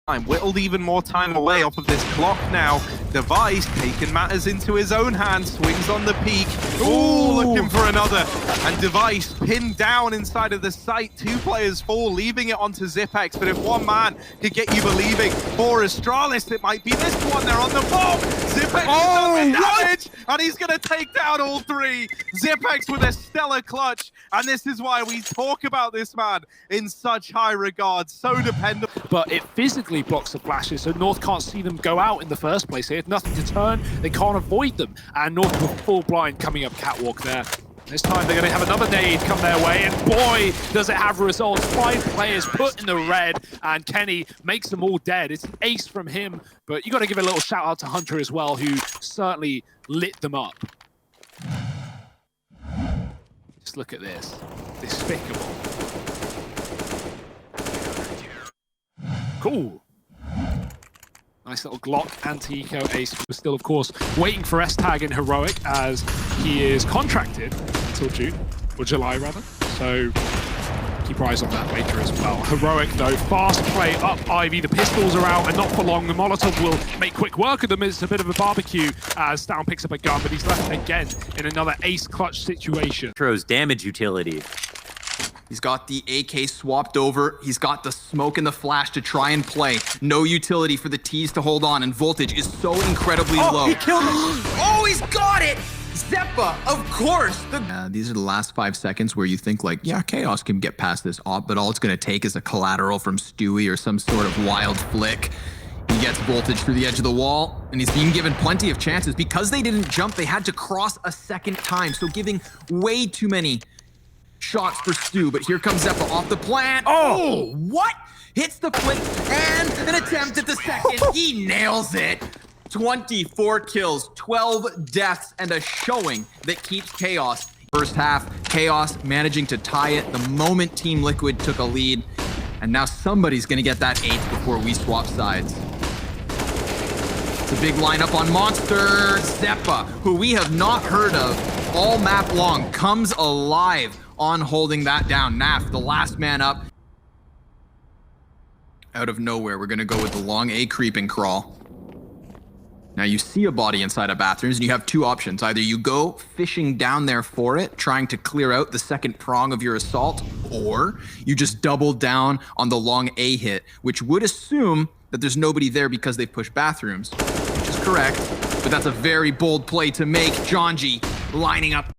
Whittled even more time away off of this clock now. Device taking matters into his own hands, swings on the peak. Ooh, looking for another. And Device pinned down inside of the site. 2 players fall, leaving it onto Zipex. But if one man could get you believing for Astralis, it might be this one. They're on the bomb. Zipex does damage, and he's going to take down all 3. Zipex with a stellar clutch. And this is why we talk about this man in such high regard. So dependable. But it physically blocks the flashes, so North can't see them go out in the first place. They have nothing to turn, they can't avoid them. And North with full blind coming up catwalk there. This time they're going to have another nade come their way, and boy, does it have results. 5 players put in the red, and Kenny makes them all dead. It's an ace from him, but you got to give a little shout out to Hunter as well, who certainly lit them up. Just look at this. Despicable. Cool. Nice little Glock anti-eco ace. We're still, of course, waiting for S-Tag in Heroic as he is contracted until June, or July rather. So keep your eyes on that later as well. Heroic though, fast play up Ivy. The pistols are out and not for long. The Molotov will make quick work of them. It's a bit of a barbecue as Down picks up a gun, but he's left again in another ace clutch situation. Throws damage utility. He's got the AK swapped over. He's got the smoke and the flash to try and play. No utility for the T's to hold on, and voltage is so incredibly low. He killed him! Oh, he's got it! Zeppa, of course! These are the last 5 seconds where you think like, yeah, Chaos can get past this op, but all it's gonna take is a collateral from Stewie or some sort of wild flick. He gets voltage through the edge of the wall, and he's being given plenty of chances. Because they didn't jump, they had to cross a second time, so giving way too many shots for Stu, but here comes Zeppa off the plant. Oh, what? Hits the flick and an attempt at the second. He nails it. 24 kills, 12 deaths, and a showing that keeps Chaos. First half, Chaos managing to tie it the moment Team Liquid took a lead. And now somebody's gonna get that 8 before we swap sides. It's a big lineup on Monster. Zeppa, who we have not heard of all map long, comes alive on holding that down. Naf, the last man up. Out of nowhere, we're gonna go with the long A creeping crawl. Now you see a body inside of bathrooms and you have 2 options. Either you go fishing down there for it, trying to clear out the second prong of your assault, or you just double down on the long A hit, which would assume that there's nobody there because they've pushed bathrooms, which is correct, but that's a very bold play to make. Jonji lining up.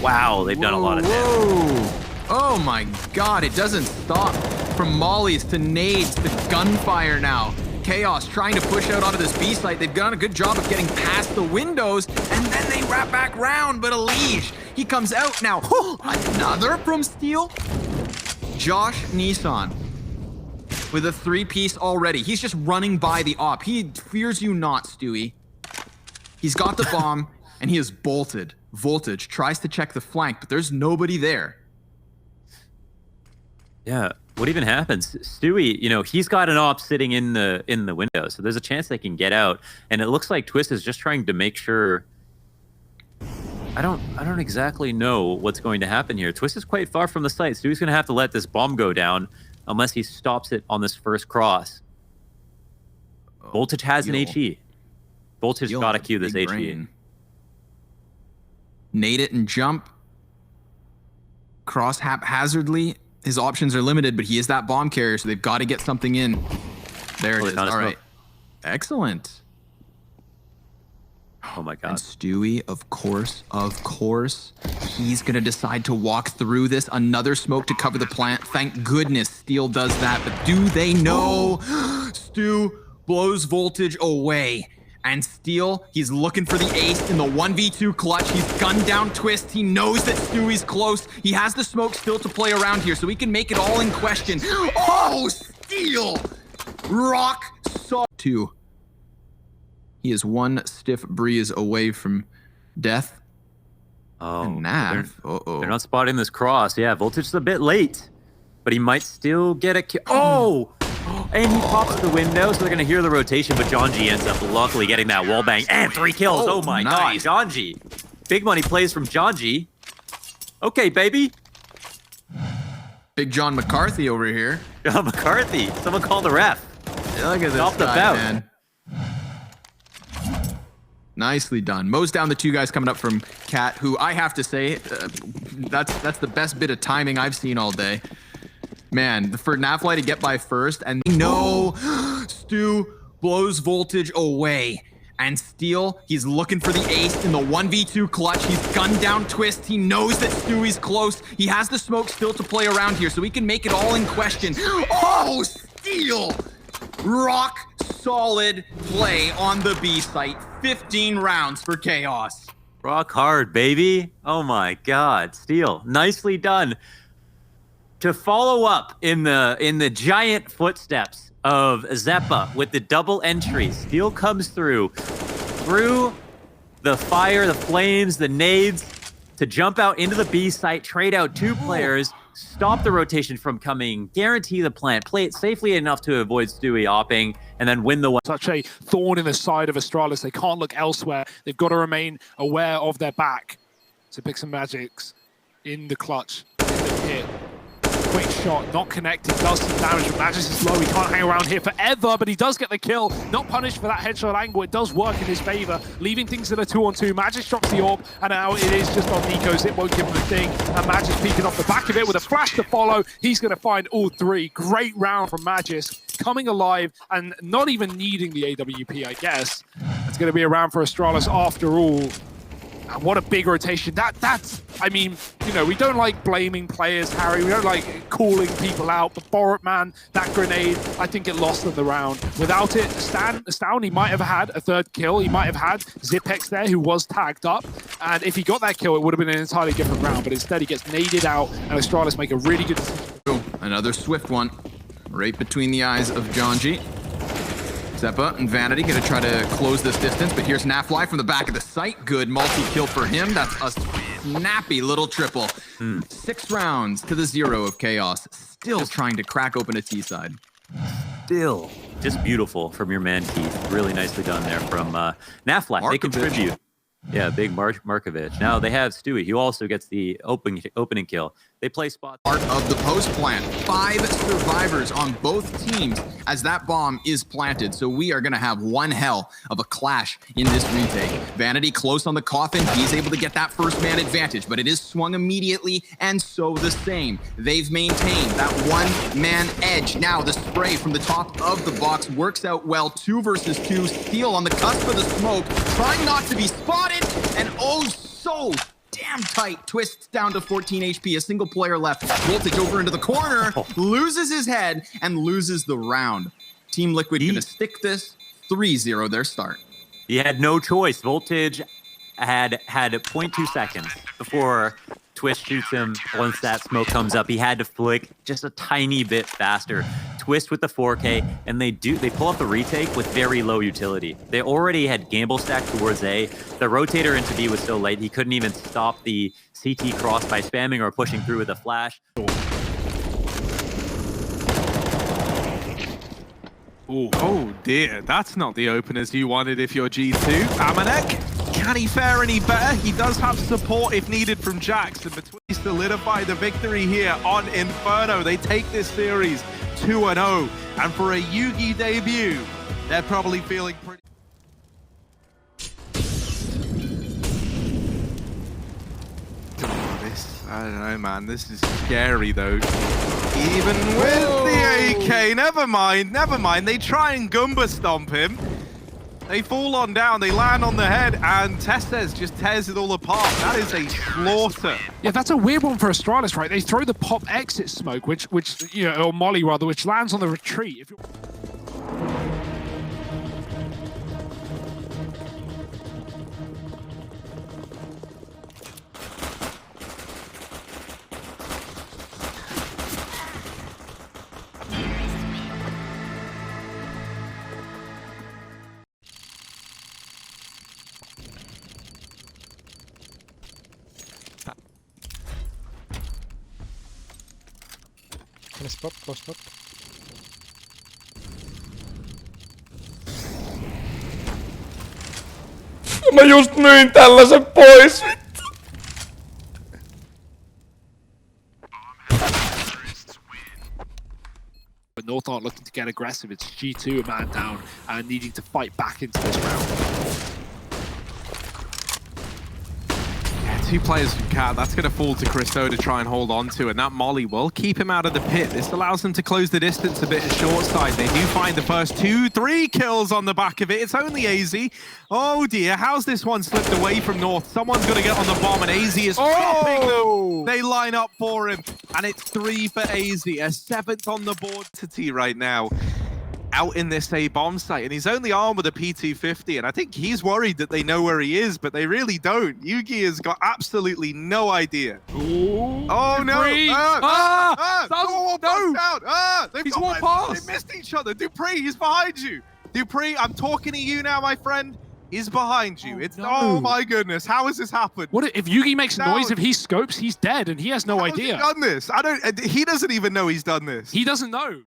Wow, they've done a lot of damage. Oh my god, it doesn't stop. From mollies to nades to gunfire now. Chaos trying to push out onto this B site. They've done a good job of getting past the windows, and then they wrap back round, but Elige, he comes out now. Another from Steel. Josh Nissan with a 3-piece already. He's just running by the op. He fears you not, Stewie. He's got the bomb, and he is bolted. Voltage tries to check the flank, but there's nobody there. Yeah, what even happens? Stewie, you know, he's got an op sitting in the window, so there's a chance they can get out. And it looks like Twist is just trying to make sure. I don't exactly know what's going to happen here. Twist is quite far from the site. Stewie's going to have to let this bomb go down unless he stops it on this first cross. Voltage has an HE. Voltage got to cue this HE. Nade it and jump. Cross haphazardly. His options are limited, but he is that bomb carrier, so they've got to get something in. There it is. All right. Excellent. Oh my god. And Stewie, of course, he's going to decide to walk through this. Another smoke to cover the plant. Thank goodness Steel does that, but do they know? Stu blows voltage away. And Steel, he's looking for the ace in the 1v2 clutch. He's gunned down Twist. He knows that Stewie's close. He has the smoke still to play around here, so he can make it all in question. Oh, Steel! Rock solid. 2. He is 1 stiff breeze away from death. Oh, and Nav. They're not spotting this cross. Yeah, Voltage is a bit late, but he might still get a kill. Oh! And he pops the window, so they're going to hear the rotation, but Jonji ends up luckily getting that wall bang and 3 kills. Oh my god, Jonji. Big money plays from Jonji. Okay, baby. Big John McCarthy over here. John McCarthy. Someone call the ref. Look at this Stop the guy, bout. man. Nicely done. Mows down the two guys coming up from Cat, who I have to say, that's the best bit of timing I've seen all day. Man, for Nafly to get by first, and no, Stu blows Voltage away. And Steel, he's looking for the ace in the 1v2 clutch. He's gunned down Twist. He knows that Stewie's close. He has the smoke still to play around here, so he can make it all in question. Oh, Steel! Rock solid play on the B site. 15 rounds for Chaos. Rock hard, baby. Oh my God, Steel, nicely done. To follow up in the giant footsteps of Zeppa with the double entry, Steel comes through the fire, the flames, the nades to jump out into the B site, trade out two players, stop the rotation from coming, guarantee the plant, play it safely enough to avoid Stewie opping, and then win the one. Such a thorn in the side of Astralis. They can't look elsewhere. They've got to remain aware of their back. So pick some magics in the clutch, in the pit. Quick shot, not connected, does some damage, but Magis is low. He can't hang around here forever, but he does get the kill. Not punished for that headshot angle. It does work in his favor, leaving things in a 2-on-2. Magis drops the orb, and now it is just on Nico's. It won't give him a thing, and Magis peeking off the back of it with a flash to follow. He's going to find all three. Great round from Magis, coming alive and not even needing the AWP, I guess. It's going to be a round for Astralis after all. And what a big rotation. That's, I mean, you know, we don't like blaming players, Harry. We don't like calling people out. But Borat, man, that grenade, I think it lost them the round. Without it, Stan, he might have had a third kill. He might have had Zipex there, who was tagged up. And if he got that kill, it would have been an entirely different round. But instead, he gets naded out, and Astralis make a really good decision. Another swift one, right between the eyes of John G. Zeppa and Vanity gonna try to close this distance, but here's Nafly from the back of the site. Good multi-kill for him. That's a snappy little triple. 6 rounds to the 0 of Chaos. Still trying to crack open a T side. Still, just beautiful from your man Keith. Really nicely done there from Nafly. They contribute. Yeah, big Markovic. Now they have Stewie, who also gets the opening kill. They play spots. Part of the post plant. 5 survivors on both teams as that bomb is planted. So we are going to have one hell of a clash in this retake. Vanity close on the coffin. He's able to get that first man advantage, but it is swung immediately, and so the same. They've maintained that one-man edge. Now the spray from the top of the box works out well. 2 versus 2. Steel on the cusp of the smoke, trying not to be spotted, and oh so damn tight. Twists down to 14 HP, a single player left. Voltage over into the corner, loses his head, and loses the round. Team Liquid gonna stick this 3-0 their start. He had no choice. Voltage had 0.2 seconds before Twist shoots him. Once that smoke comes up, he had to flick just a tiny bit faster. Twist with the 4K, and they pull up the retake with very low utility. They already had gamble stacked towards A. The rotator into B was so late, he couldn't even stop the CT cross by spamming or pushing through with a flash. Ooh. Oh dear, that's not the openers you wanted if you're G2. Amanek, can he fare any better? He does have support if needed from Jax, and between solidify the victory here on Inferno. They take this series 2-0, and for a Yugi debut, they're probably feeling pretty... I don't know, man. This is scary, though. Even with the AK, never mind. They try and Goomba stomp him. They fall on down, they land on the head, and Testes just tears it all apart. That is a slaughter. Yeah, that's a weird one for Astralis, right? They throw the pop exit smoke, which you know, or Molly rather, which lands on the retreat. If you're... Can I spot? Go spot. Mä just myin tällaisen pois! North aren't looking to get aggressive. It's G2 a man down and needing to fight back into this round. Two players from Cat, that's going to fall to Christo to try and hold on to, and that molly will keep him out of the pit. This allows them to close the distance a bit at short side. They do find the first 2-3 kills on the back of it. It's only AZ. Oh dear, how's this one slipped away from North? Someone's going to get on the bomb, and AZ is dropping them. They line up for him, and it's 3 for AZ, a 7th on the board to T right now. Out in this A bomb site, and he's only armed with a P250, and I think he's worried that they know where he is, but they really don't. Yugi has got absolutely no idea. Ooh, Oh no! Dupreeh. He's walked past. They missed each other. Dupreeh, he's behind you. Dupreeh, I'm talking to you now, my friend. He's behind you. Oh my goodness, how has this happened? What if Yugi makes noise? If he scopes, he's dead, and he has no idea. He done this? He doesn't even know he's done this. He doesn't know.